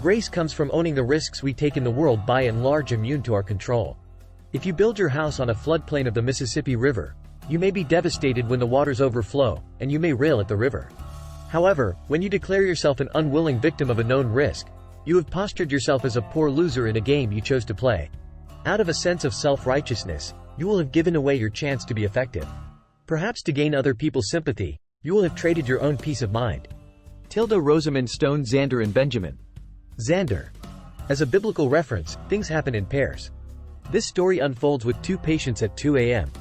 Grace comes from owning the risks we take in the world by and large immune to our control. If you build your house on a floodplain of the Mississippi River, you may be devastated when the waters overflow, and you may rail at the river. However, when you declare yourself an unwilling victim of a known risk, you have postured yourself as a poor loser in a game you chose to play. Out of a sense of self-righteousness, you will have given away your chance to be effective. Perhaps to gain other people's sympathy, you will have traded your own peace of mind. Tilda Rosamond Stone Xander and Benjamin. Xander. As a biblical reference, things happen in pairs. This story unfolds with two patients at 2 a.m.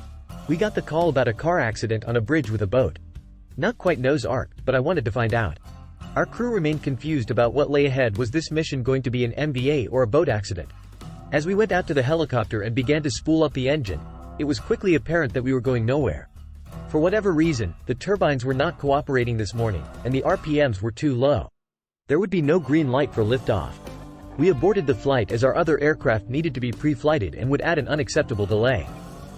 We got the call about a car accident on a bridge with a boat. Not quite Noah's Ark, but I wanted to find out. Our crew remained confused about what lay ahead. Was this mission going to be an MVA or a boat accident? As we went out to the helicopter and began to spool up the engine, it was quickly apparent that we were going nowhere. For whatever reason, the turbines were not cooperating this morning, and the RPMs were too low. There would be no green light for liftoff. We aborted the flight as our other aircraft needed to be pre-flighted and would add an unacceptable delay.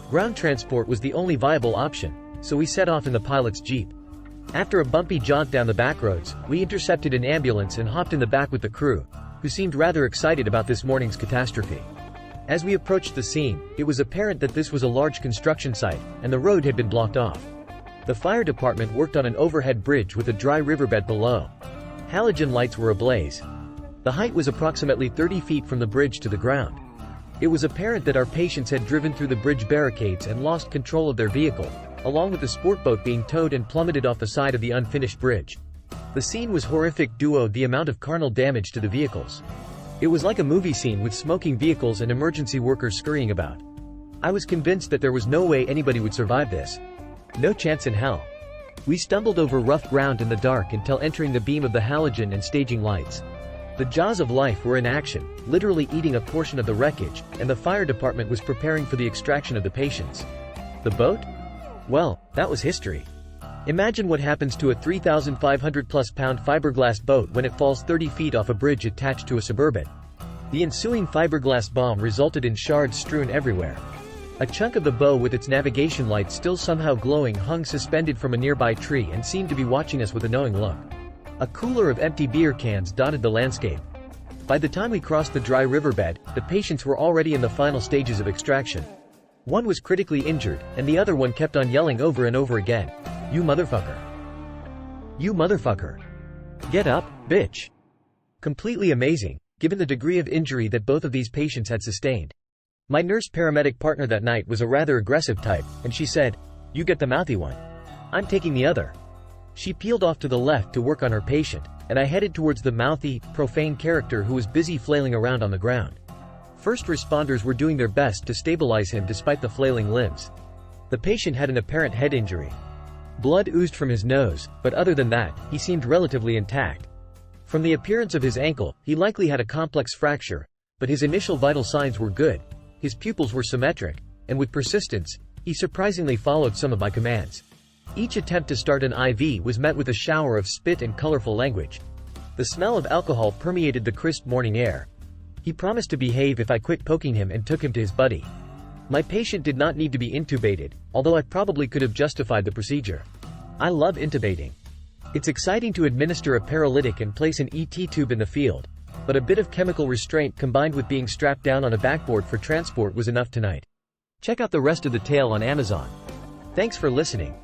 Ground transport was the only viable option, so we set off in the pilot's jeep. After a bumpy jaunt down the back roads, we intercepted an ambulance and hopped in the back with the crew, who seemed rather excited about this morning's catastrophe. As we approached the scene, it was apparent that this was a large construction site, and the road had been blocked off. The fire department worked on an overhead bridge with a dry riverbed below. Halogen lights were ablaze. The height was approximately 30 feet from the bridge to the ground. It was apparent that our patients had driven through the bridge barricades and lost control of their vehicle, along with the sport boat being towed and plummeted off the side of the unfinished bridge. The scene was horrific. The amount of carnal damage to the vehicles. It was like a movie scene with smoking vehicles and emergency workers scurrying about. I was convinced that there was no way anybody would survive this. No chance in hell. We stumbled over rough ground in the dark until entering the beam of the halogen and staging lights. The jaws of life were in action, literally eating a portion of the wreckage, and the fire department was preparing for the extraction of the patients. The boat? Well, that was history. Imagine what happens to a 3,500+ pound fiberglass boat when it falls 30 feet off a bridge attached to a Suburban. The ensuing fiberglass bomb resulted in shards strewn everywhere. A chunk of the bow with its navigation light still somehow glowing hung suspended from a nearby tree and seemed to be watching us with a knowing look. A cooler of empty beer cans dotted the landscape. By the time we crossed the dry riverbed, the patients were already in the final stages of extraction. One was critically injured, and the other one kept on yelling over and over again, "You motherfucker! You motherfucker! Get up, bitch!" Completely amazing, given the degree of injury that both of these patients had sustained. My nurse-paramedic partner that night was a rather aggressive type, and she said, "You get the mouthy one. I'm taking the other." She peeled off to the left to work on her patient, and I headed towards the mouthy, profane character who was busy flailing around on the ground. First responders were doing their best to stabilize him despite the flailing limbs. The patient had an apparent head injury. Blood oozed from his nose, but other than that, he seemed relatively intact. From the appearance of his ankle, he likely had a complex fracture, but his initial vital signs were good. His pupils were symmetric, and with persistence, he surprisingly followed some of my commands. Each attempt to start an IV was met with a shower of spit and colorful language. The smell of alcohol permeated the crisp morning air. He promised to behave if I quit poking him and took him to his buddy. My patient did not need to be intubated, although I probably could have justified the procedure. I love intubating. It's exciting to administer a paralytic and place an ET tube in the field, but a bit of chemical restraint combined with being strapped down on a backboard for transport was enough tonight. Check out the rest of the tale on Amazon. Thanks for listening.